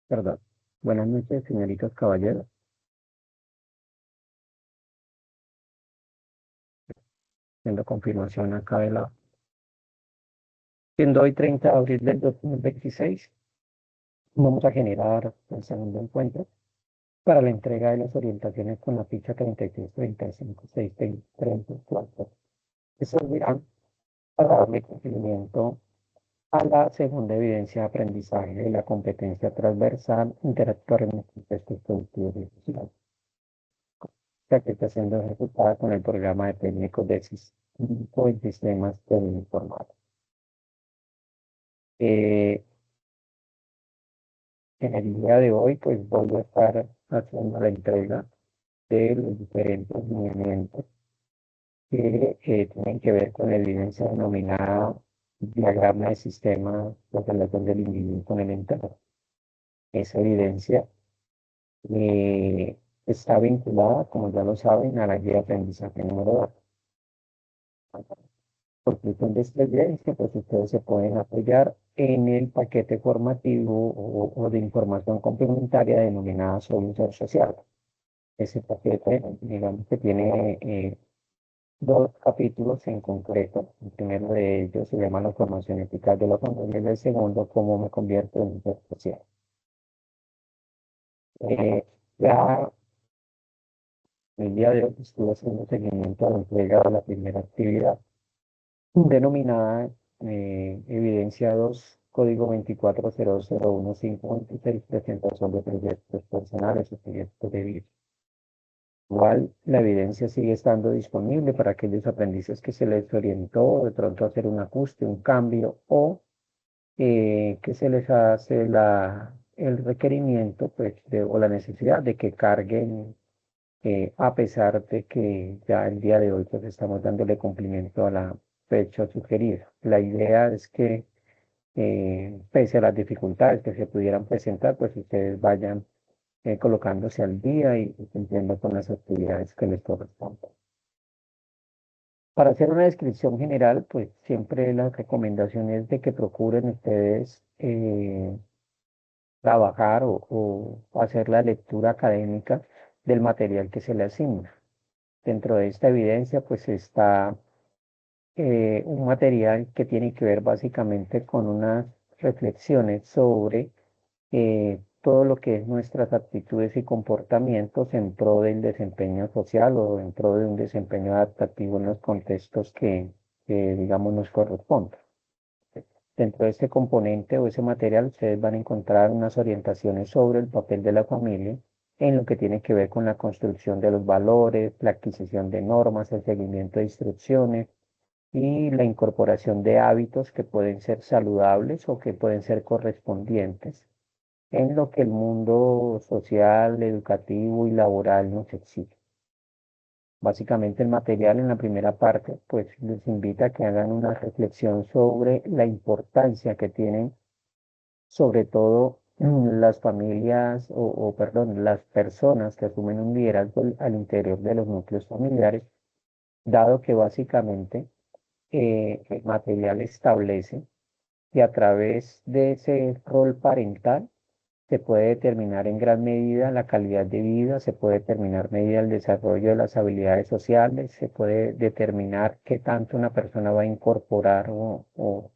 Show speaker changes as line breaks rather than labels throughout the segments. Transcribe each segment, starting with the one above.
Perdón. Buenas noches, señoritas caballeros. Siendo confirmación acá de la... Siendo hoy 30 de abril del 2026, vamos a generar el segundo encuentro para la entrega de las orientaciones con la ficha 33, 35, 6, 20, 34, que servirán para darle cumplimiento a la segunda evidencia de aprendizaje de la competencia transversal interactuar en los contextos productivos y sociales, ya que está siendo ejecutada con el programa de técnicos de sistemas de informática. Eh, en el día de hoy, pues voy a estar haciendo la entrega de los diferentes movimientos que tienen que ver con la evidencia denominada diagrama de sistema de relación del individuo con el entorno. Esa evidencia está vinculada, como ya lo saben, a la guía de aprendizaje número 2. Por cuestión de esta evidencia, pues ustedes se pueden apoyar en el paquete formativo o de información complementaria denominada Solución Social. Ese paquete, digamos que tiene dos capítulos en concreto. El primero de ellos se llama la formación eficaz de la familia y el segundo, cómo me convierto en un ser social. Ya el día de hoy estuve haciendo seguimiento a la entrega de la primera actividad, denominada Evidencia 2, Código 24001526, presentación de proyectos personales o proyectos de vida. Igual la evidencia sigue estando disponible para aquellos aprendices que se les orientó de pronto a hacer un ajuste, un cambio o que se les hace el requerimiento pues, o la necesidad de que carguen a pesar de que ya el día de hoy pues estamos dándole cumplimiento a la fecha sugerida. La idea es que pese a las dificultades que se pudieran presentar, pues ustedes vayan colocándose al día y cumpliendo con las actividades que les corresponden. Para hacer una descripción general, pues siempre la recomendación es de que procuren ustedes trabajar o hacer la lectura académica del material que se le asigna. Dentro de esta evidencia, pues está un material que tiene que ver básicamente con unas reflexiones sobre todo lo que es nuestras actitudes y comportamientos en pro del desempeño social o en pro de un desempeño adaptativo en los contextos que digamos, nos corresponden. Dentro de este componente o ese material, ustedes van a encontrar unas orientaciones sobre el papel de la familia en lo que tiene que ver con la construcción de los valores, la adquisición de normas, el seguimiento de instrucciones y la incorporación de hábitos que pueden ser saludables o que pueden ser correspondientes en lo que el mundo social, educativo y laboral nos exige. Básicamente el material en la primera parte, pues les invita a que hagan una reflexión sobre la importancia que tienen, sobre todo las familias perdón, las personas que asumen un liderazgo al interior de los núcleos familiares, dado que básicamente el material establece que a través de ese rol parental se puede determinar en gran medida la calidad de vida, se puede determinar medida el desarrollo de las habilidades sociales, se puede determinar qué tanto una persona va a incorporar o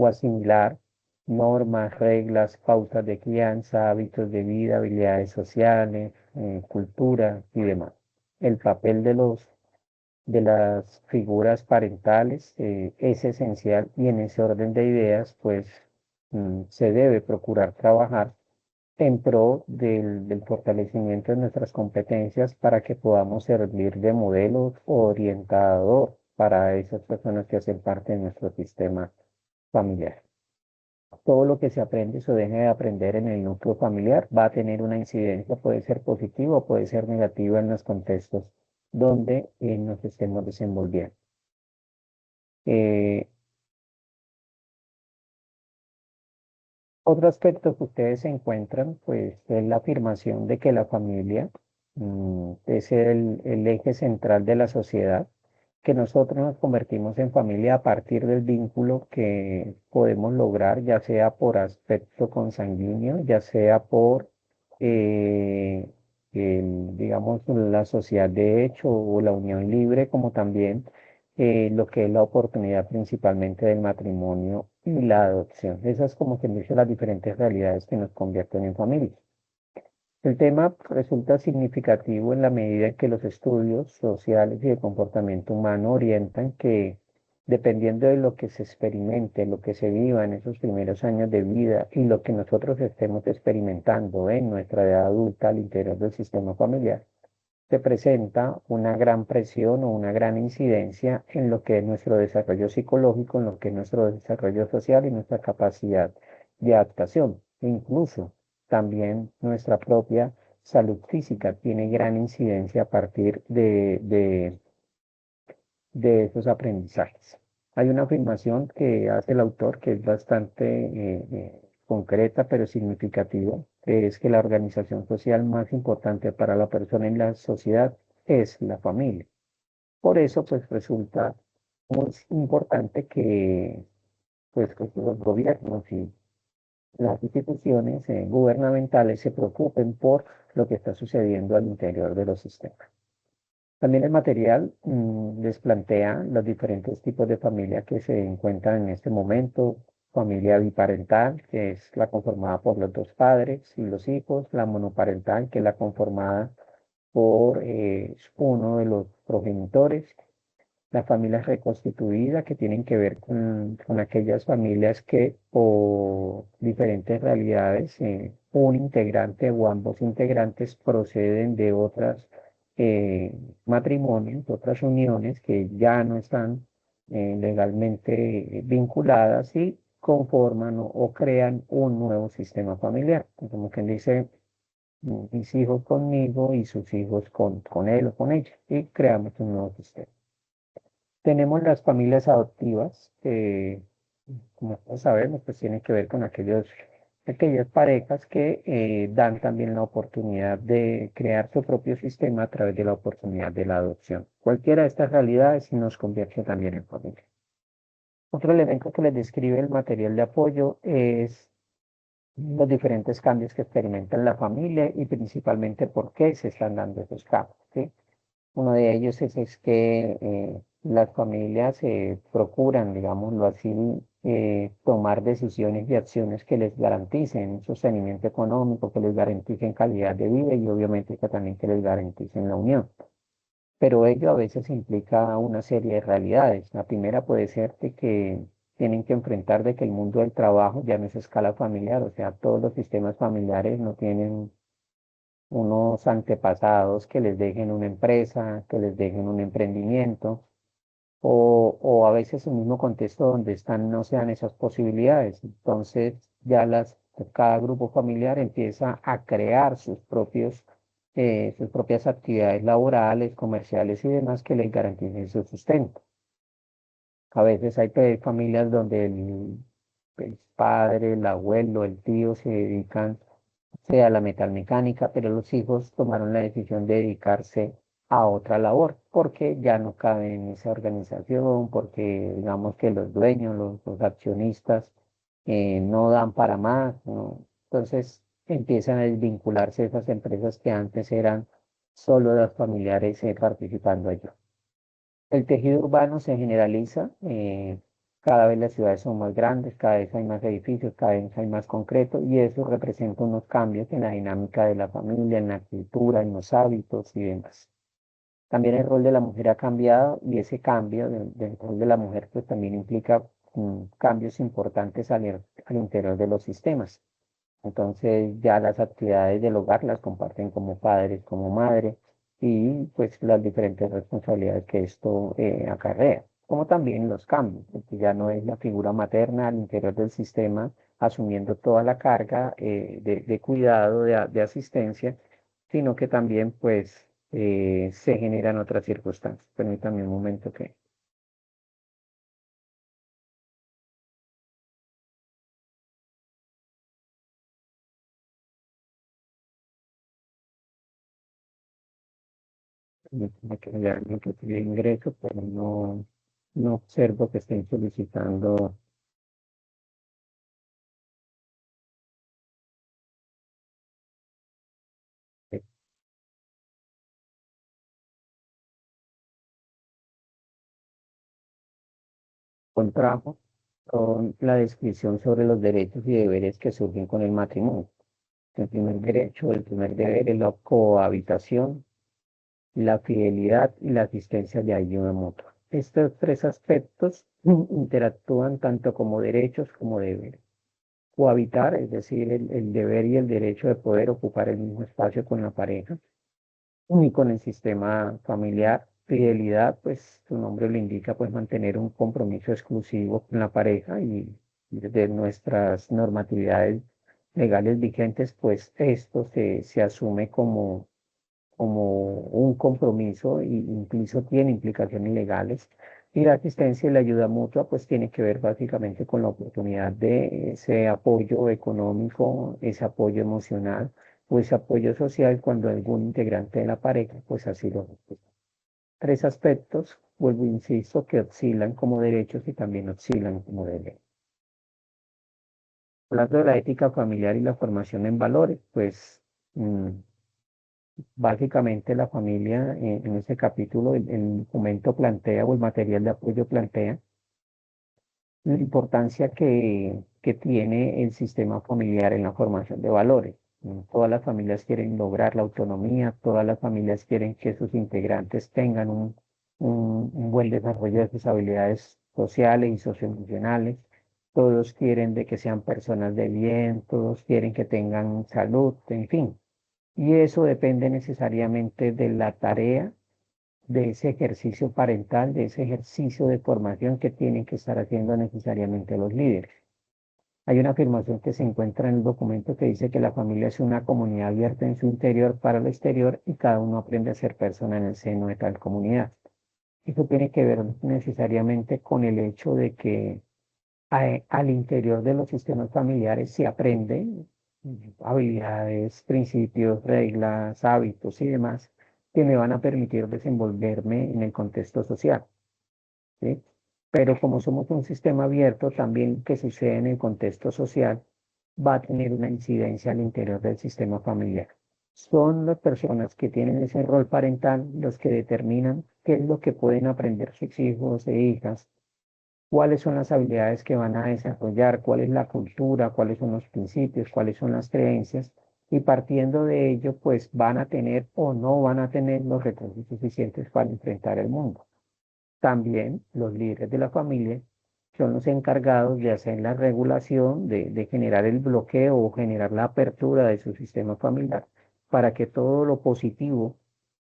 asimilar normas, reglas, pautas de crianza, hábitos de vida, habilidades sociales, cultura y demás. El papel de las figuras parentales es esencial y en ese orden de ideas, pues se debe procurar trabajar en pro del fortalecimiento de nuestras competencias para que podamos servir de modelo orientador para esas personas que hacen parte de nuestro sistema familiar. Todo lo que se aprende o se deje de aprender en el núcleo familiar va a tener una incidencia, puede ser positiva o puede ser negativa en los contextos donde nos estemos desenvolviendo. Eh, Otro aspecto que ustedes se encuentran, pues, es la afirmación de que la familia es el eje central de la sociedad que nosotros nos convertimos en familia a partir del vínculo que podemos lograr, ya sea por aspecto consanguíneo, ya sea por, eh, digamos, la sociedad de hecho o la unión libre, como también lo que es la oportunidad principalmente del matrimonio y la adopción. Esas como que dice las diferentes realidades que nos convierten en familia. El tema resulta significativo en la medida en que los estudios sociales y de comportamiento humano orientan que, dependiendo de lo que se experimente, lo que se viva en esos primeros años de vida y lo que nosotros estemos experimentando en nuestra edad adulta al interior del sistema familiar, se presenta una gran presión o una gran incidencia en lo que es nuestro desarrollo psicológico, en lo que es nuestro desarrollo social y nuestra capacidad de adaptación. E incluso también nuestra propia salud física tiene gran incidencia a partir de esos aprendizajes. Hay una afirmación que hace el autor que es bastante concreta pero significativa, que es que la organización social más importante para la persona en la sociedad es la familia. Por eso, pues resulta muy importante que, pues, que los gobiernos y las instituciones gubernamentales se preocupen por lo que está sucediendo al interior de los sistemas. También el material les plantea los diferentes tipos de familia que se encuentran en este momento. Familia biparental, que es la conformada por los dos padres y los hijos. La monoparental, que es la conformada por uno de los progenitores. La familia reconstituida, que tienen que ver con aquellas familias que por diferentes realidades, un integrante o ambos integrantes proceden de otras matrimonios, otras uniones que ya no están legalmente vinculadas y conforman o crean un nuevo sistema familiar. Como quien dice, mis hijos conmigo y sus hijos con él o con ella, y creamos un nuevo sistema. Tenemos las familias adoptivas, que, como todos sabemos, pues tienen que ver con aquellas parejas que dan también la oportunidad de crear su propio sistema a través de la oportunidad de la adopción. Cualquiera de estas realidades nos convierte también en familia. Otro elemento que les describe el material de apoyo es los diferentes cambios que experimenta la familia y principalmente por qué se están dando esos cambios, ¿sí? Uno de ellos es que las familias procuran, digámoslo así, tomar decisiones y acciones que les garanticen un sostenimiento económico, que les garanticen calidad de vida y obviamente que también que les garanticen la unión. Pero ello a veces implica una serie de realidades. La primera puede ser de que tienen que enfrentar de que el mundo del trabajo ya no es a escala familiar, o sea, todos los sistemas familiares no tienen unos antepasados que les dejen una empresa, que les dejen un emprendimiento, o a veces el mismo contexto donde están no sean esas posibilidades. Entonces ya cada grupo familiar empieza a crear sus propias actividades laborales, comerciales y demás que les garanticen su sustento. A veces hay familias donde el padre, el abuelo, el tío se dedican sea la metalmecánica, pero los hijos tomaron la decisión de dedicarse a otra labor porque ya no caben en esa organización, porque digamos que los dueños, los accionistas no dan para más, ¿no? Entonces empiezan a desvincularse esas empresas que antes eran solo los familiares participando allí. El tejido urbano se generaliza, cada vez las ciudades son más grandes, cada vez hay más edificios, cada vez hay más concreto y eso representa unos cambios en la dinámica de la familia, en la cultura, en los hábitos y demás. También el rol de la mujer ha cambiado y ese cambio del rol de la mujer pues también implica cambios importantes al interior de los sistemas. Entonces ya las actividades del hogar las comparten como padres, como madre y pues las diferentes responsabilidades que esto acarrea, como también los cambios, porque ya no es la figura materna al interior del sistema asumiendo toda la carga de cuidado, de asistencia, sino que también pues se generan otras circunstancias. Permítame un momento que... permíteme que me alguien que pide ingreso, pero no observo que estén solicitando el contrato con la descripción sobre los derechos y deberes que surgen con el matrimonio. El primer derecho, el primer deber es la cohabitación, la fidelidad y la asistencia de ayuda mutua. Estos tres aspectos interactúan tanto como derechos como deberes. Cohabitar, es decir, el deber y el derecho de poder ocupar el mismo espacio con la pareja y con el sistema familiar. Fidelidad, pues su nombre lo indica, pues mantener un compromiso exclusivo con la pareja y desde nuestras normatividades legales vigentes, pues esto se asume como un compromiso e incluso tiene implicaciones legales. Y la asistencia y la ayuda mutua pues tiene que ver básicamente con la oportunidad de ese apoyo económico, ese apoyo emocional o ese apoyo social cuando algún integrante de la pareja pues así lo necesita. Tres aspectos, vuelvo, insisto, que oscilan como derechos y también oscilan como deberes. Hablando de la ética familiar y la formación en valores, pues mm, básicamente la familia en este capítulo, el documento plantea o el material de apoyo plantea la importancia que tiene el sistema familiar en la formación de valores. Todas las familias quieren lograr la autonomía, todas las familias quieren que sus integrantes tengan un buen desarrollo de sus habilidades sociales y socioemocionales. Todos quieren de que sean personas de bien, todos quieren que tengan salud, en fin. Y eso depende necesariamente de la tarea, de ese ejercicio parental, de ese ejercicio de formación que tienen que estar haciendo necesariamente los líderes. Hay una afirmación que se encuentra en el documento que dice que la familia es una comunidad abierta en su interior para el exterior y cada uno aprende a ser persona en el seno de tal comunidad. Eso tiene que ver necesariamente con el hecho de que al interior de los sistemas familiares se aprende habilidades, principios, reglas, hábitos y demás que me van a permitir desenvolverme en el contexto social, ¿sí? Pero como somos un sistema abierto, también que sucede en el contexto social va a tener una incidencia al interior del sistema familiar. Son las personas que tienen ese rol parental los que determinan qué es lo que pueden aprender sus hijos e hijas, cuáles son las habilidades que van a desarrollar, cuál es la cultura, cuáles son los principios, cuáles son las creencias, y partiendo de ello, pues van a tener o no van a tener los recursos suficientes para enfrentar el mundo. También los líderes de la familia son los encargados de hacer la regulación, de generar el bloqueo o generar la apertura de su sistema familiar para que todo lo positivo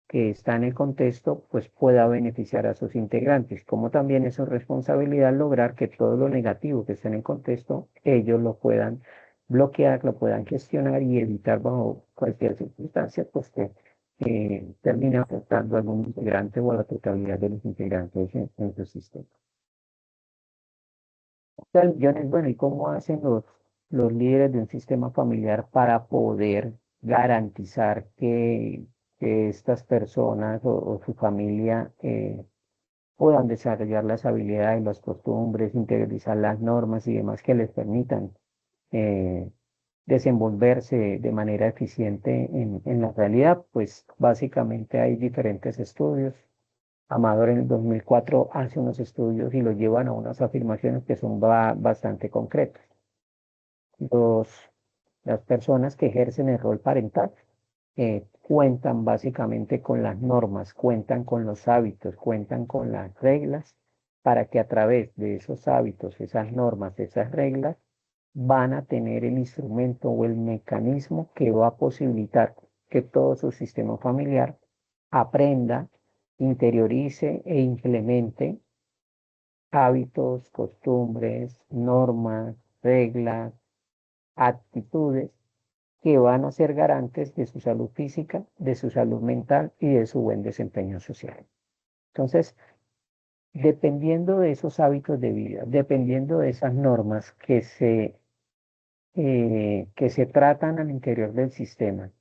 que está en el contexto, pues pueda beneficiar a sus integrantes, como también es su responsabilidad lograr que todo lo negativo que está en el contexto, ellos lo puedan bloquear, lo puedan gestionar y evitar bajo cualquier circunstancia, pues que termine afectando a algún integrante o a la totalidad de los integrantes en su sistema. Millones, bueno, ¿y cómo hacen los líderes de un sistema familiar para poder garantizar que estas personas o su familia puedan desarrollar las habilidades, las costumbres, interiorizar las normas y demás que les permitan eh, desenvolverse de manera eficiente en la realidad? Pues básicamente hay diferentes estudios. Amador en el 2004 hace unos estudios y lo llevan a unas afirmaciones que son bastante concretas. Los, las personas que ejercen el rol parental cuentan básicamente con las normas, cuentan con los hábitos, cuentan con las reglas para que a través de esos hábitos, esas normas, esas reglas, van a tener el instrumento o el mecanismo que va a posibilitar que todo su sistema familiar aprenda, interiorice e implemente hábitos, costumbres, normas, reglas, actitudes que van a ser garantes de su salud física, de su salud mental y de su buen desempeño social. Entonces, dependiendo de esos hábitos de vida, dependiendo de esas normas que se tratan al interior del sistema,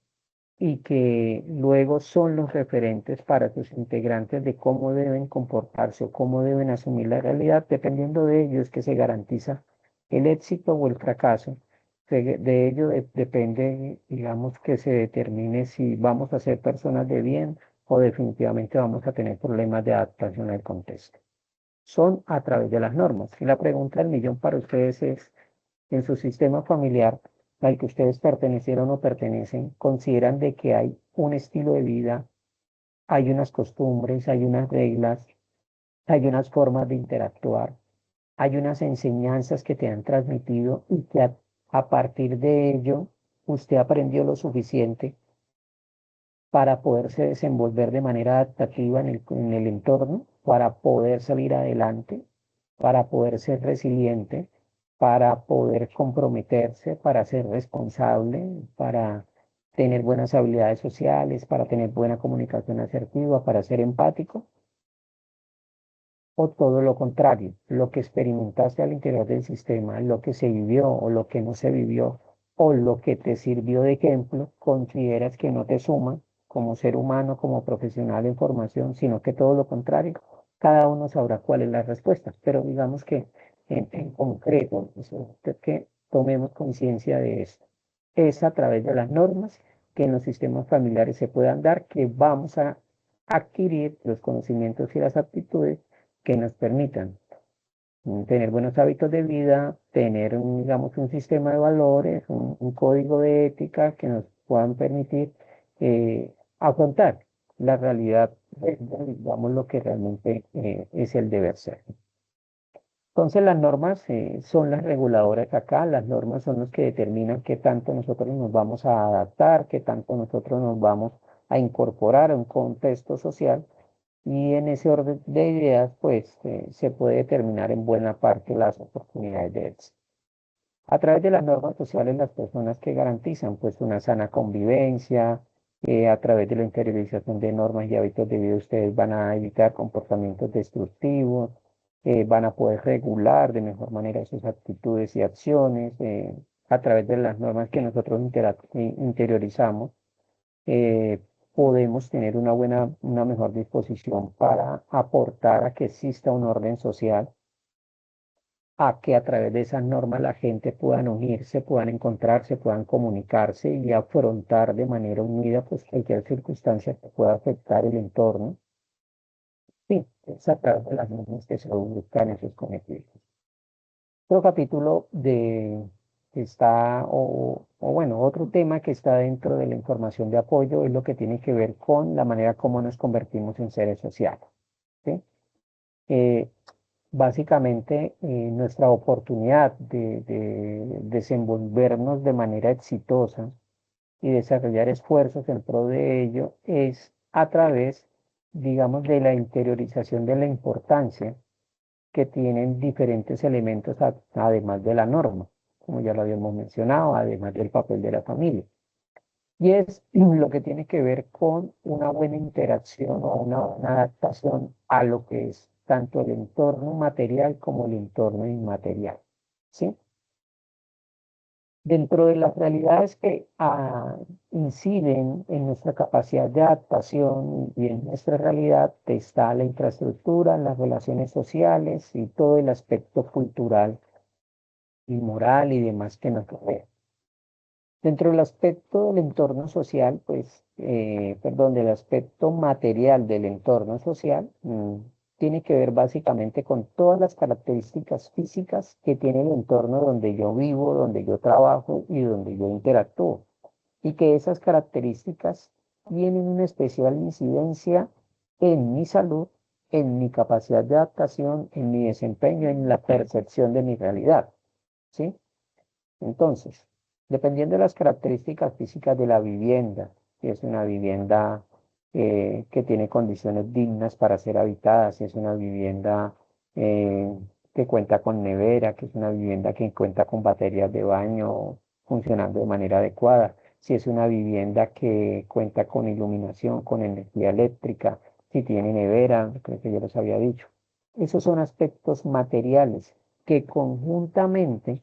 y que luego son los referentes para sus integrantes de cómo deben comportarse o cómo deben asumir la realidad. Dependiendo de ellos que se garantiza el éxito o el fracaso. De ello depende, digamos, que se determine si vamos a ser personas de bien o definitivamente vamos a tener problemas de adaptación al contexto. Son a través de las normas. Y la pregunta del millón para ustedes es, en su sistema familiar al que ustedes pertenecieron o pertenecen, consideran de que hay un estilo de vida, hay unas costumbres, hay unas reglas, hay unas formas de interactuar, hay unas enseñanzas que te han transmitido y que a partir de ello usted aprendió lo suficiente para poderse desenvolver de manera adaptativa en el entorno, para poder salir adelante, para poder ser resiliente, para poder comprometerse, para ser responsable, para tener buenas habilidades sociales, para tener buena comunicación asertiva, para ser empático, o todo lo contrario, lo que experimentaste al interior del sistema, lo que se vivió o lo que no se vivió, o lo que te sirvió de ejemplo, consideras que no te suma como ser humano, como profesional en formación, sino que todo lo contrario, cada uno sabrá cuál es la respuesta. Pero digamos que en concreto, que tomemos conciencia de esto. Es a través de las normas que en los sistemas familiares se puedan dar, que vamos a adquirir los conocimientos y las aptitudes que nos permitan tener buenos hábitos de vida, tener digamos, un sistema de valores, un código de ética que nos puedan permitir afrontar la realidad, digamos, lo que realmente es el deber ser. Entonces las normas son las reguladoras acá, las normas son los que determinan qué tanto nosotros nos vamos a adaptar, qué tanto nosotros nos vamos a incorporar a un contexto social y en ese orden de ideas, pues se puede determinar en buena parte las oportunidades de éxito. A través de las normas sociales, las personas que garantizan pues una sana convivencia, a través de la interiorización de normas y hábitos de vida, ustedes van a evitar comportamientos destructivos, van a poder regular de mejor manera sus actitudes y acciones, a través de las normas que nosotros interiorizamos eh, podemos tener una mejor disposición para aportar a que exista un orden social, a que a través de esas normas la gente puedan unirse, puedan encontrarse, puedan comunicarse y afrontar de manera unida pues cualquier circunstancia que pueda afectar el entorno. Sí, es a través de las normas que se buscan esos cometidos. Otro capítulo que está, o bueno, otro tema que está dentro de la información de apoyo es lo que tiene que ver con la manera como nos convertimos en seres sociales. ¿Sí? Eh, Básicamente, nuestra oportunidad de desenvolvernos de manera exitosa y desarrollar esfuerzos en pro de ello es a través, digamos, de la interiorización de la importancia que tienen diferentes elementos además de la norma, como ya lo habíamos mencionado, además del papel de la familia. Y es lo que tiene que ver con una buena interacción o una adaptación a lo que es tanto el entorno material como el entorno inmaterial. ¿Sí? Dentro de las realidades que inciden en nuestra capacidad de adaptación y en nuestra realidad está la infraestructura, las relaciones sociales y todo el aspecto cultural y moral y demás que nos rodea. Dentro del aspecto del entorno social, pues, perdón, del aspecto material del entorno social, tiene que ver básicamente con todas las características físicas que tiene el entorno donde yo vivo, donde yo trabajo y donde yo interactúo. Y que esas características tienen una especial incidencia en mi salud, en mi capacidad de adaptación, en mi desempeño, en la percepción de mi realidad. ¿Sí? Entonces, dependiendo de las características físicas de la vivienda, si es una vivienda que tiene condiciones dignas para ser habitada, si es una vivienda eh, que cuenta con nevera, que es una vivienda que cuenta con baterías de baño funcionando de manera adecuada, si es una vivienda que cuenta con iluminación, con energía eléctrica, si tiene nevera, creo que ya les había dicho. Esos son aspectos materiales que conjuntamente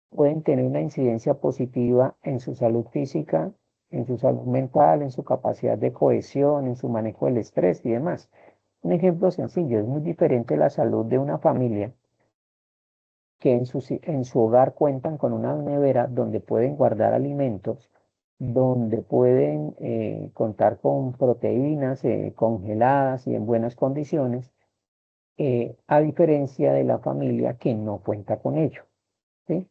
pueden tener una incidencia positiva en su salud física, en su salud mental, en su capacidad de cohesión, en su manejo del estrés y demás. Un ejemplo sencillo, es muy diferente la salud de una familia que en su hogar cuentan con una nevera donde pueden guardar alimentos, donde pueden contar con proteínas congeladas y en buenas condiciones, a diferencia de la familia que no cuenta con ello. ¿Sí?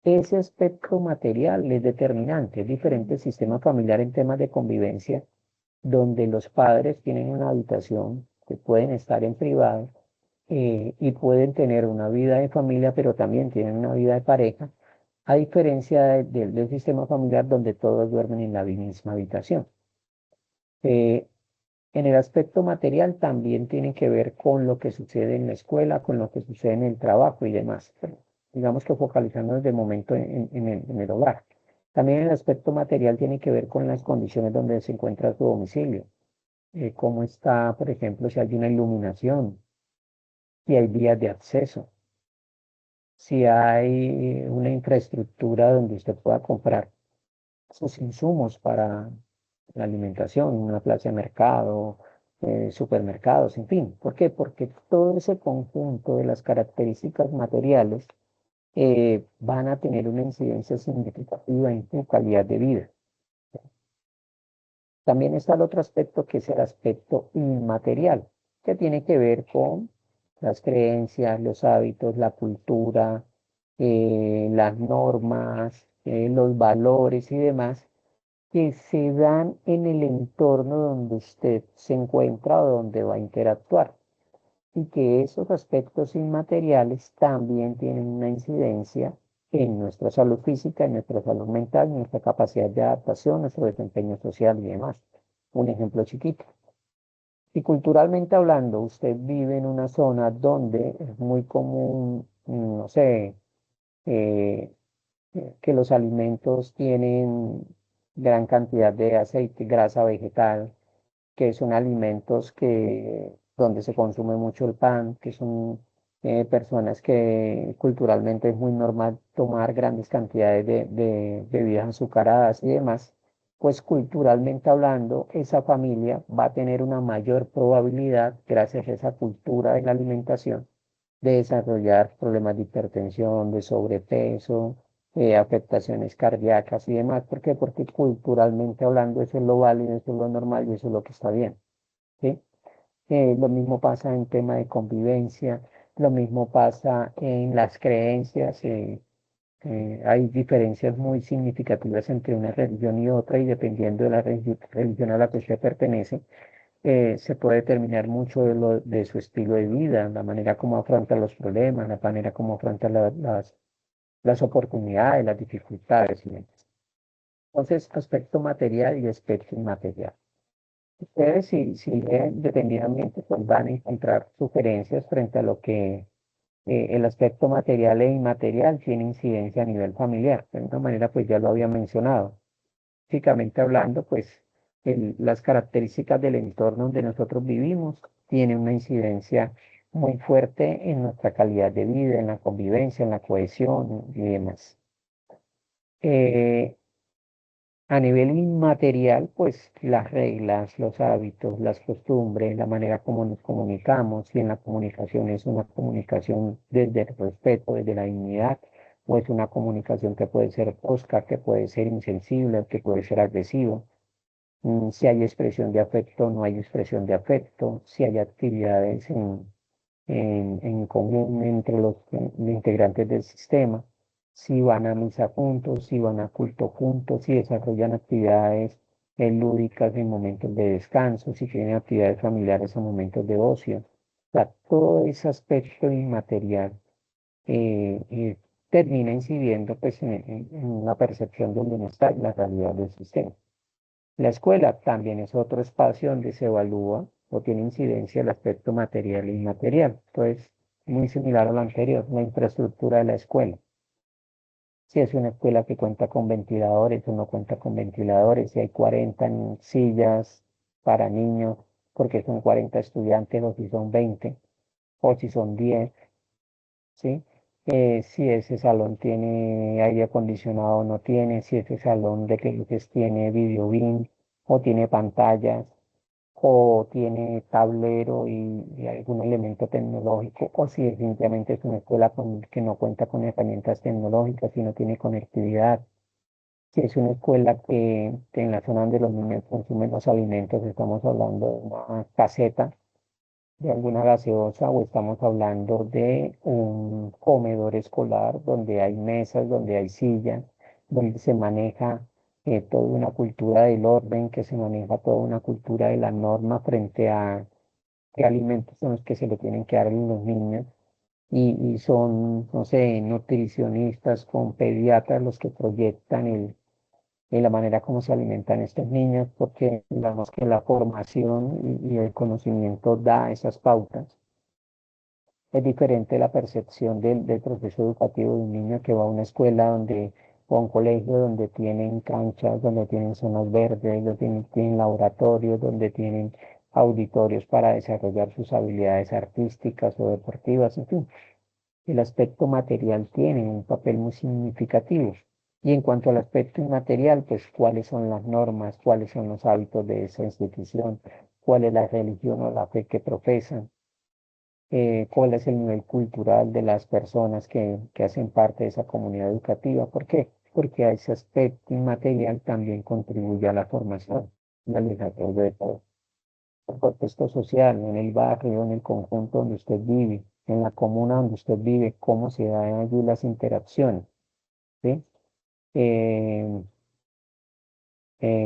Ese aspecto material es determinante, es diferente el sistema familiar en temas de convivencia, donde los padres tienen una habitación que pueden estar en privado y pueden tener una vida de familia, pero también tienen una vida de pareja, a diferencia del sistema familiar donde todos duermen en la misma habitación. Eh, en el aspecto material también tiene que ver con lo que sucede en la escuela, con lo que sucede en el trabajo y demás. Pero digamos que focalizándonos de momento en el hogar. También el aspecto material tiene que ver con las condiciones donde se encuentra su domicilio. Cómo está, por ejemplo, si hay una iluminación, si hay vías de acceso, si hay una infraestructura donde usted pueda comprar sus insumos para la alimentación, una plaza de mercado, supermercados, en fin. ¿Por qué? Porque todo ese conjunto de las características materiales van a tener una incidencia significativa en tu calidad de vida. También está el otro aspecto que es el aspecto inmaterial, que tiene que ver con las creencias, los hábitos, la cultura, las normas, los valores y demás que se dan en el entorno donde usted se encuentra o donde va a interactuar. Y que esos aspectos inmateriales también tienen una incidencia en nuestra salud física, en nuestra salud mental, en nuestra capacidad de adaptación, nuestro desempeño social y demás. Un ejemplo chiquito. Si culturalmente hablando usted vive en una zona donde es muy común, no sé, eh, que los alimentos tienen gran cantidad de aceite, grasa vegetal, que son alimentos donde se consume mucho el pan, que son personas que culturalmente es muy normal tomar grandes cantidades de bebidas azucaradas y demás, pues culturalmente hablando, esa familia va a tener una mayor probabilidad, gracias a esa cultura de la alimentación, de desarrollar problemas de hipertensión, de sobrepeso, afectaciones cardíacas y demás. ¿Por qué? Porque culturalmente hablando eso es lo válido, eso es lo normal y eso es lo que está bien. ¿Sí? Lo mismo pasa en tema de convivencia, lo mismo pasa en las creencias. Hay diferencias muy significativas entre una religión y otra y dependiendo de la religión a la que usted pertenece, se puede determinar mucho de su estilo de vida, la manera como afronta los problemas, la manera como afronta las oportunidades, las dificultades y demás. Entonces, aspecto material y aspecto inmaterial. Ustedes, si leen detenidamente, pues van a encontrar sugerencias frente a lo que el aspecto material e inmaterial tiene incidencia a nivel familiar. De alguna manera, pues ya lo había mencionado. Físicamente hablando, pues las características del entorno donde nosotros vivimos tienen una incidencia muy fuerte en nuestra calidad de vida, en la convivencia, en la cohesión y demás. Eh, a nivel inmaterial, pues las reglas, los hábitos, las costumbres, la manera como nos comunicamos, si en la comunicación es una comunicación desde el respeto, desde la dignidad, o es una comunicación que puede ser tosca, que puede ser insensible, que puede ser agresiva. Si hay expresión de afecto, no hay expresión de afecto, si hay actividades en común entre los integrantes del sistema, si van a misa juntos, si van a culto juntos, si desarrollan actividades lúdicas en momentos de descanso, si tienen actividades familiares en momentos de ocio. O sea, todo ese aspecto inmaterial termina incidiendo pues, en la percepción del bienestar y la realidad del sistema. La escuela también es otro espacio donde se evalúa o tiene incidencia el aspecto material e inmaterial. Entonces, muy similar a lo anterior, la infraestructura de la escuela. Si es una escuela que cuenta con ventiladores o no cuenta con ventiladores, si hay 40 sillas para niños, porque son 40 estudiantes o si son 20 o si son 10, ¿sí? Si ese salón tiene aire acondicionado o no tiene, si ese salón de clases tiene video beam o tiene pantallas o tiene tablero y algún elemento tecnológico, o si definitivamente es una escuela que no cuenta con herramientas tecnológicas y no tiene conectividad. Si es una escuela que en la zona donde los niños consumen los alimentos, estamos hablando de una caseta de alguna gaseosa o estamos hablando de un comedor escolar donde hay mesas, donde hay sillas, donde se maneja toda una cultura del orden, que se maneja toda una cultura de la norma frente a qué alimentos son los que se le tienen que dar a los niños. Y son, no sé, nutricionistas con pediatras los que proyectan la manera como se alimentan estos niños, porque digamos que la formación y el conocimiento da esas pautas. Es diferente la percepción del proceso educativo de un niño que va a una escuela donde, o a un colegio donde tienen canchas, donde tienen zonas verdes, donde tienen laboratorios, donde tienen auditorios para desarrollar sus habilidades artísticas o deportivas, en fin. El aspecto material tiene un papel muy significativo. Y en cuanto al aspecto inmaterial, pues cuáles son las normas, cuáles son los hábitos de esa institución, cuál es la religión o la fe que profesan, cuál es el nivel cultural de las personas que hacen parte de esa comunidad educativa. ¿Por qué? Porque a ese aspecto inmaterial también contribuye a la formación y al desarrollo de todo. El contexto social, en el barrio, en el conjunto donde usted vive, en la comuna donde usted vive, cómo se dan allí las interacciones, ¿sí? Eh,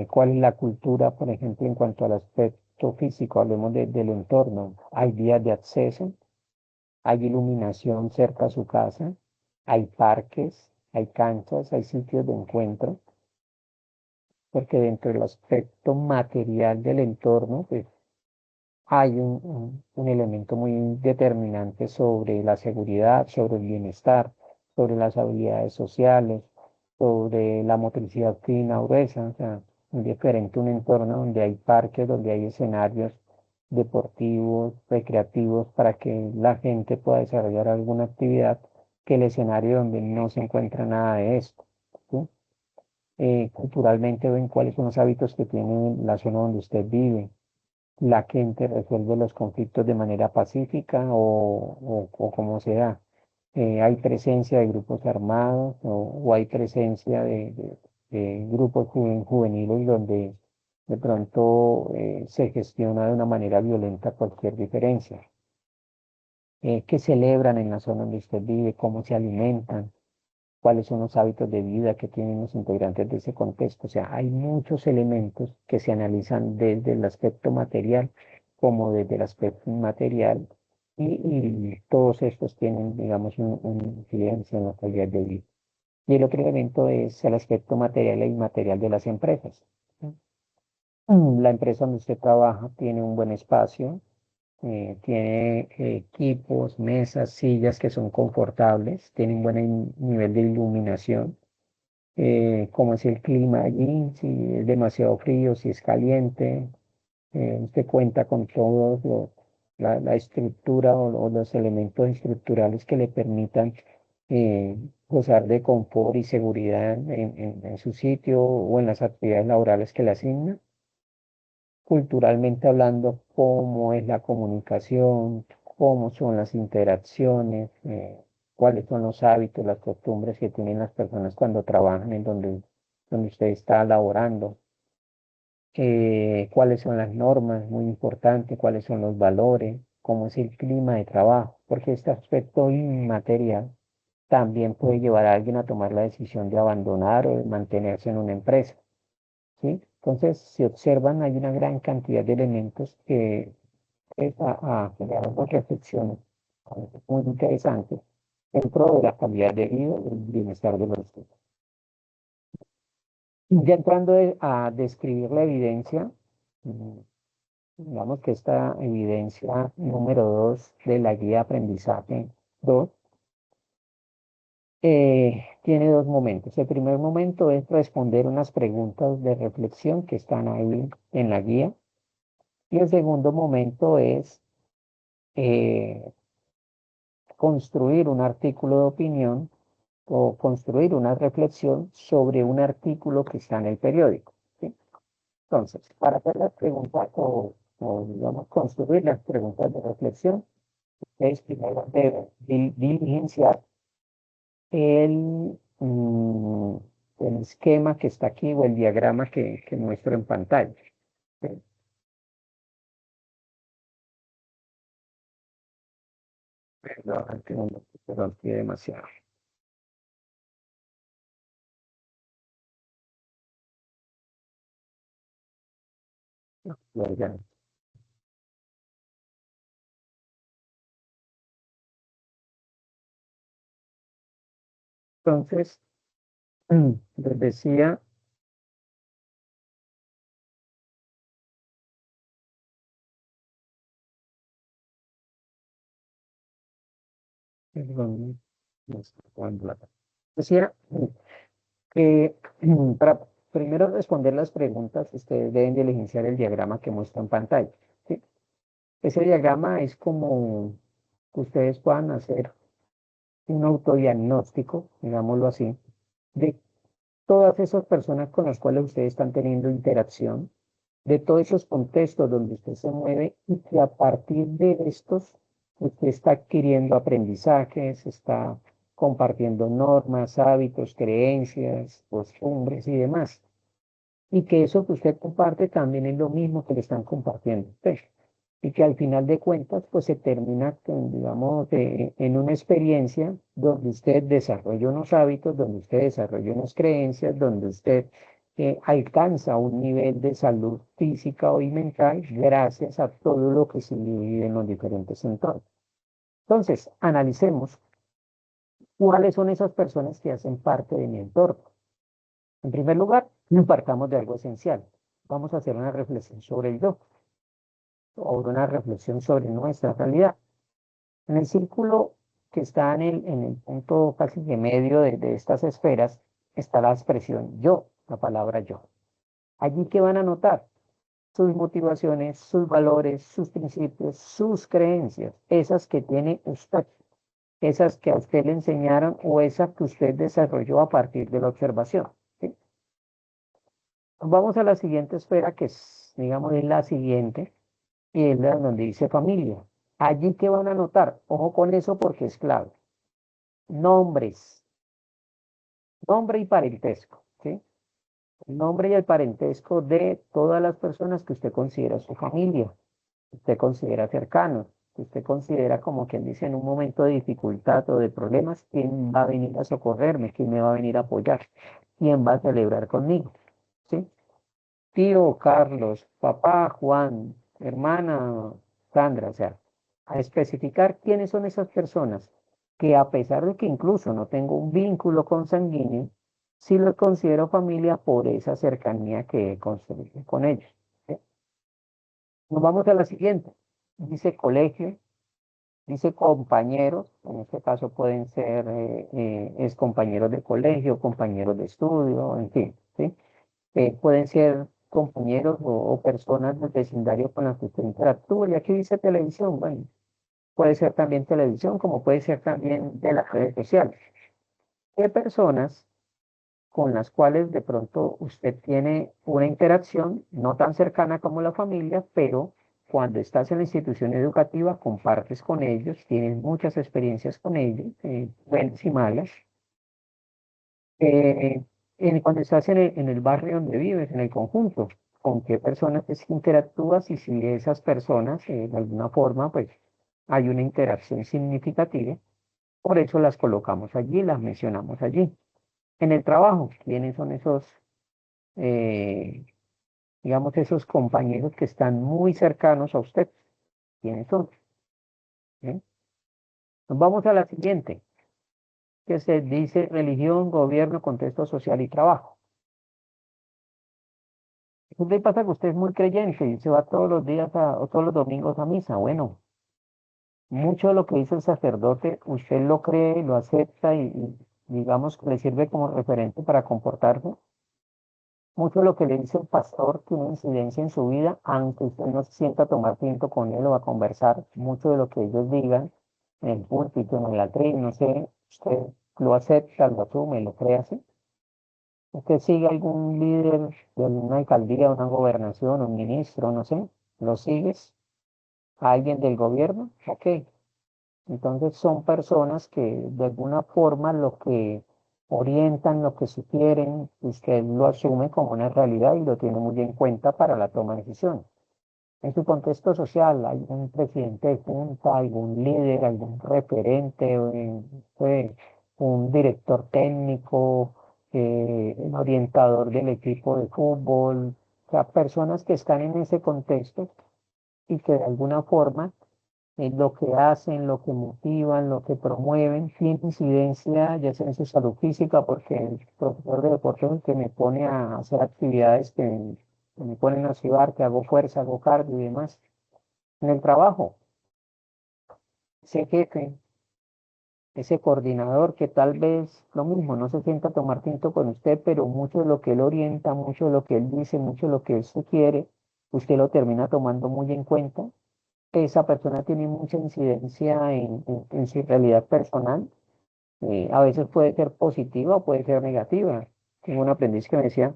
¿Cuál es la cultura, por ejemplo, en cuanto al aspecto físico? Hablemos del entorno. Hay vías de acceso, hay iluminación cerca a su casa, hay parques, hay canchas, hay sitios de encuentro, porque dentro del aspecto material del entorno, pues hay un elemento muy determinante sobre la seguridad, sobre el bienestar, sobre las habilidades sociales, sobre la motricidad fina o gruesa. O sea, es diferente un entorno donde hay parques, donde hay escenarios deportivos, recreativos, para que la gente pueda desarrollar alguna actividad, que el escenario donde no se encuentra nada de esto. ¿Sí? Culturalmente ven cuáles son los hábitos que tiene la zona donde usted vive. La gente resuelve los conflictos de manera pacífica o cómo se da. Hay presencia de grupos armados o hay presencia de grupos juveniles donde de pronto se gestiona de una manera violenta cualquier diferencia. ¿Qué celebran en la zona donde usted vive? ¿Cómo se alimentan? ¿Cuáles son los hábitos de vida que tienen los integrantes de ese contexto? O sea, hay muchos elementos que se analizan desde el aspecto material como desde el aspecto inmaterial y todos estos tienen, digamos, una incidencia en la calidad de vida. Y el otro elemento es el aspecto material e inmaterial de las empresas. La empresa donde usted trabaja tiene un buen espacio, tiene equipos, mesas, sillas que son confortables, tiene un buen nivel de iluminación, cómo es el clima allí, si es demasiado frío, si es caliente. Usted cuenta con toda la estructura o los elementos estructurales que le permitan gozar de confort y seguridad en su sitio o en las actividades laborales que le asignan. Culturalmente hablando, cómo es la comunicación, cómo son las interacciones, cuáles son los hábitos, las costumbres que tienen las personas cuando trabajan en donde usted está laborando, cuáles son las normas, muy importante, cuáles son los valores, cómo es el clima de trabajo, porque este aspecto inmaterial también puede llevar a alguien a tomar la decisión de abandonar o de mantenerse en una empresa. ¿Sí? Entonces, si observan, hay una gran cantidad de elementos que es a generar unas reflexiones muy interesantes en pro de la calidad de vida y el bienestar de los estudiantes. Ya entrando a describir la evidencia, mm, digamos que esta evidencia número 2 de la guía de aprendizaje 2 tiene dos momentos. El primer momento es responder unas preguntas de reflexión que están ahí en la guía. Y el segundo momento es eh, construir un artículo de opinión o construir una reflexión sobre un artículo que está en el periódico, ¿sí? Entonces, para hacer las preguntas digamos, construir las preguntas de reflexión, ustedes primero deben diligenciar el, mm, el esquema que está aquí o el diagrama que muestro en pantalla. ¿Sí? Perdón, que no, perdón, tiene demasiado. Ya, ya. Entonces, les decía, perdón, no está jugando decía que para primero responder las preguntas, ustedes deben diligenciar el diagrama que muestra en pantalla. ¿Sí? Ese diagrama es como que ustedes puedan hacer un autodiagnóstico, digámoslo así, de todas esas personas con las cuales ustedes están teniendo interacción, de todos esos contextos donde usted se mueve y que a partir de estos usted está adquiriendo aprendizajes, está compartiendo normas, hábitos, creencias, costumbres y demás. Y que eso que usted comparte también es lo mismo que le están compartiendo a usted. Y que al final de cuentas, pues se termina, digamos, en una experiencia donde usted desarrolla unos hábitos, donde usted desarrolla unas creencias, donde usted alcanza un nivel de salud física y mental gracias a todo lo que se vive en los diferentes entornos. Entonces, analicemos cuáles son esas personas que hacen parte de mi entorno. En primer lugar, partamos de algo esencial. Vamos a hacer una reflexión sobre el yo o una reflexión sobre nuestra realidad. En el círculo que está en el punto casi de medio de estas esferas está la expresión yo, la palabra yo. Allí que van a notar sus motivaciones, sus valores, sus principios, sus creencias, esas que tiene usted, esas que a usted le enseñaron o esas que usted desarrolló a partir de la observación. ¿Sí? Vamos a la siguiente esfera, que es, digamos, es la siguiente, y es la donde dice familia. Allí que van a notar, ojo con eso porque es clave. Nombres, nombre y parentesco, ¿sí? El nombre y el parentesco de todas las personas que usted considera su familia, que usted considera cercanos, que usted considera como quien dice en un momento de dificultad o de problemas, quién va a venir a socorrerme, quién me va a venir a apoyar, quién va a celebrar conmigo, ¿sí? Tío Carlos, papá Juan, hermana Sandra, o sea, a especificar quiénes son esas personas que a pesar de que incluso no tengo un vínculo consanguíneo, sí los considero familia por esa cercanía que he construido con ellos. ¿Sí? Nos vamos a la siguiente. Dice colegio, dice compañeros, en este caso pueden ser ex compañeros de colegio, compañeros de estudio, en fin, ¿sí? Pueden ser compañeros o personas del vecindario con las que usted interactúa. Y aquí dice televisión, bueno, puede ser también televisión, como puede ser también de las redes sociales. ¿Qué personas con las cuales de pronto usted tiene una interacción no tan cercana como la familia, pero cuando estás en la institución educativa compartes con ellos, tienes muchas experiencias con ellos, buenas y malas? eh, cuando estás en el barrio donde vives, en el conjunto, con qué personas interactúas y si esas personas, de alguna forma, pues hay una interacción significativa, por eso las colocamos allí, las mencionamos allí. En el trabajo, ¿quiénes son esos, eh, digamos, esos compañeros que están muy cercanos a usted? ¿Quiénes son? ¿Eh? Nos vamos a la siguiente, que se dice religión, gobierno, contexto social y trabajo. ¿Qué le pasa que usted es muy creyente y se va todos los días o todos los domingos a misa? Bueno, mucho de lo que dice el sacerdote, usted lo cree, lo acepta y digamos que le sirve como referente para comportarse. Mucho de lo que le dice el pastor tiene incidencia en su vida, aunque usted no se sienta a tomar tiempo con él o a conversar. Mucho de lo que ellos digan en el púlpito, en el atril, no sé, usted lo acepta, lo asume, lo cree así. ¿Usted sigue algún líder de una alcaldía, una gobernación, un ministro, no sé? ¿Lo sigues? ¿A alguien del gobierno? Ok. Entonces son personas que de alguna forma lo que orientan, lo que sugieren, usted lo asume como una realidad y lo tiene muy en cuenta para la toma de decisiones. En su contexto social, hay un presidente de junta, algún líder, algún referente, un director técnico, un orientador del equipo de fútbol, o sea, personas que están en ese contexto y que de alguna forma lo que hacen, lo que motivan, lo que promueven, tiene incidencia ya sea en su salud física, porque el profesor de deporte es el que me pone a hacer actividades que me ponen a sudar, que hago fuerza, hago cardio y demás. En el trabajo, ese jefe, ese coordinador que tal vez lo mismo, no se sienta a tomar tinto con usted, pero mucho de lo que él orienta, mucho de lo que él dice, mucho de lo que él sugiere, usted lo termina tomando muy en cuenta. Esa persona tiene mucha incidencia en su realidad personal. A veces puede ser positiva o puede ser negativa. Tengo un aprendiz que me decía,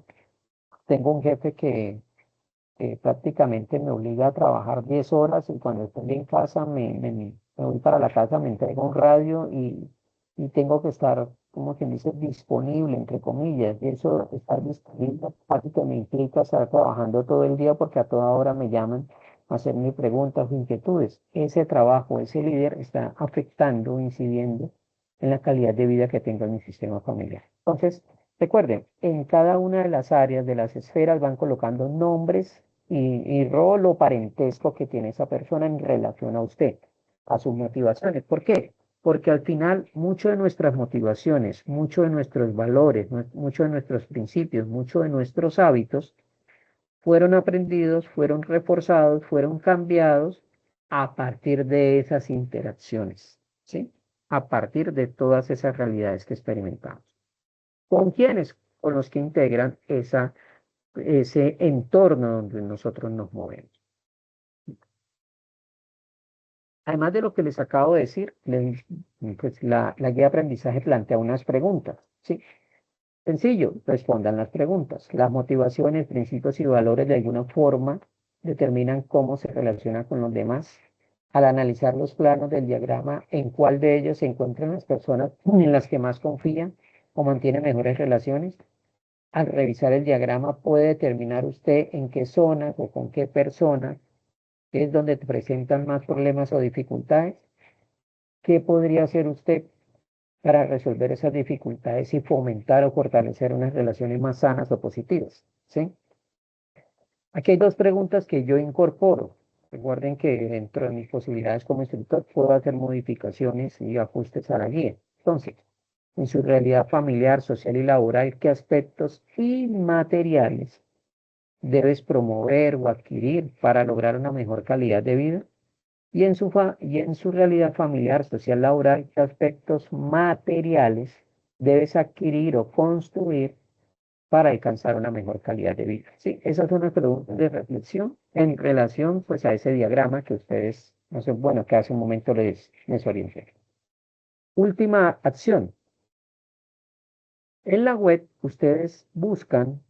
tengo un jefe que prácticamente me obliga a trabajar 10 horas y cuando estoy en casa me voy para la casa, me entrego un radio y tengo que estar, como quien dice, disponible, entre comillas. Y eso, estar disponible, prácticamente implica estar trabajando todo el día porque a toda hora me llaman a hacerme preguntas o inquietudes. Ese trabajo, ese líder está afectando, incidiendo en la calidad de vida que tengo en mi sistema familiar. Entonces, recuerden, en cada una de las áreas de las esferas van colocando nombres y rol o parentesco que tiene esa persona en relación a usted, a sus motivaciones. ¿Por qué? Porque al final, mucho de nuestras motivaciones, mucho de nuestros valores, mucho de nuestros principios, mucho de nuestros hábitos fueron aprendidos, fueron reforzados, fueron cambiados a partir de esas interacciones, ¿sí? A partir de todas esas realidades que experimentamos. ¿Con quiénes? Con los que integran ese entorno donde nosotros nos movemos. Además de lo que les acabo de decir, pues la guía de aprendizaje plantea unas preguntas, ¿sí? Sencillo, respondan las preguntas. Las motivaciones, principios y valores de alguna forma determinan cómo se relaciona con los demás. Al analizar los planos del diagrama, en cuál de ellos se encuentran las personas en las que más confían o mantienen mejores relaciones. Al revisar el diagrama puede determinar usted en qué zonas o con qué personas es donde presentan más problemas o dificultades. ¿Qué podría hacer usted para resolver esas dificultades y fomentar o fortalecer unas relaciones más sanas o positivas? ¿Sí? Aquí hay dos preguntas que yo incorporo. Recuerden que dentro de mis posibilidades como instructor puedo hacer modificaciones y ajustes a la guía. Entonces, en su realidad familiar, social y laboral, ¿qué aspectos inmateriales debes promover o adquirir para lograr una mejor calidad de vida? Y en su realidad familiar, social, laboral, ¿qué aspectos materiales debes adquirir o construir para alcanzar una mejor calidad de vida? Sí, esas son las preguntas de reflexión en relación pues a ese diagrama que ustedes, no sé, bueno, que hace un momento les orienté. Última acción. En la web ustedes buscan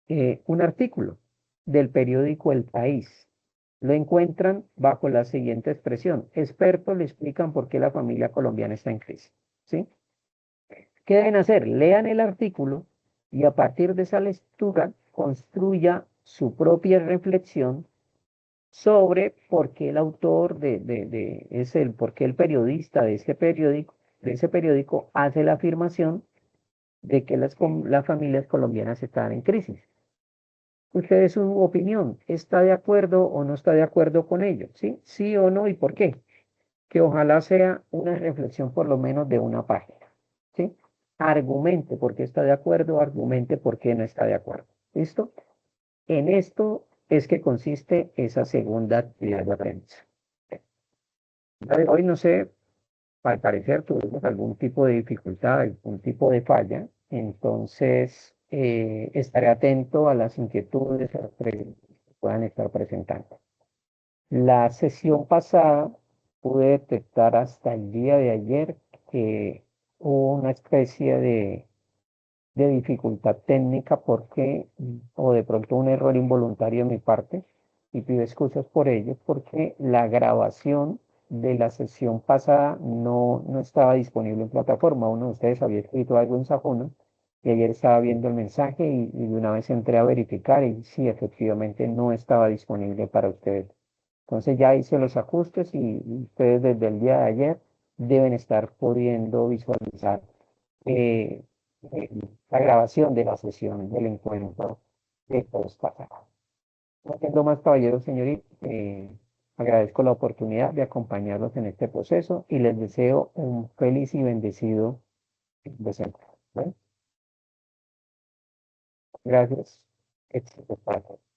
un artículo del periódico El País. Lo encuentran bajo la siguiente expresión. Expertos le explican por qué la familia colombiana está en crisis. ¿Sí? ¿Qué deben hacer? Lean el artículo y a partir de esa lectura construya su propia reflexión sobre por qué el autor por qué el periodista de este periódico, de ese periódico hace la afirmación de que las familias colombianas están en crisis. Usted es su opinión, ¿está de acuerdo o no está de acuerdo con ello? ¿Sí? ¿Sí o no y por qué? Que ojalá sea una reflexión por lo menos de una página. ¿Sí? Argumente por qué está de acuerdo, argumente por qué no está de acuerdo. ¿Listo? En esto es que consiste esa segunda actividad de aprendizaje. Hoy no sé, al parecer tuvimos algún tipo de dificultad, algún tipo de falla, entonces estaré atento a las inquietudes, a las preguntas que puedan estar presentando. La sesión pasada pude detectar hasta el día de ayer que hubo una especie de dificultad técnica porque, o de pronto un error involuntario de mi parte, y pido excusas por ello, porque la grabación de la sesión pasada no estaba disponible en plataforma. Uno de ustedes había escrito algo en Sajona y ayer estaba viendo el mensaje y de una vez entré a verificar y sí, efectivamente no estaba disponible para ustedes. Entonces ya hice los ajustes y ustedes desde el día de ayer deben estar pudiendo visualizar eh, eh, la grabación de la sesión del encuentro de postpasado. No tengo más caballeros, señorita. Agradezco la oportunidad de acompañarlos en este proceso y les deseo un feliz y bendecido desempeño. Bueno, gracias. Éxito para todos.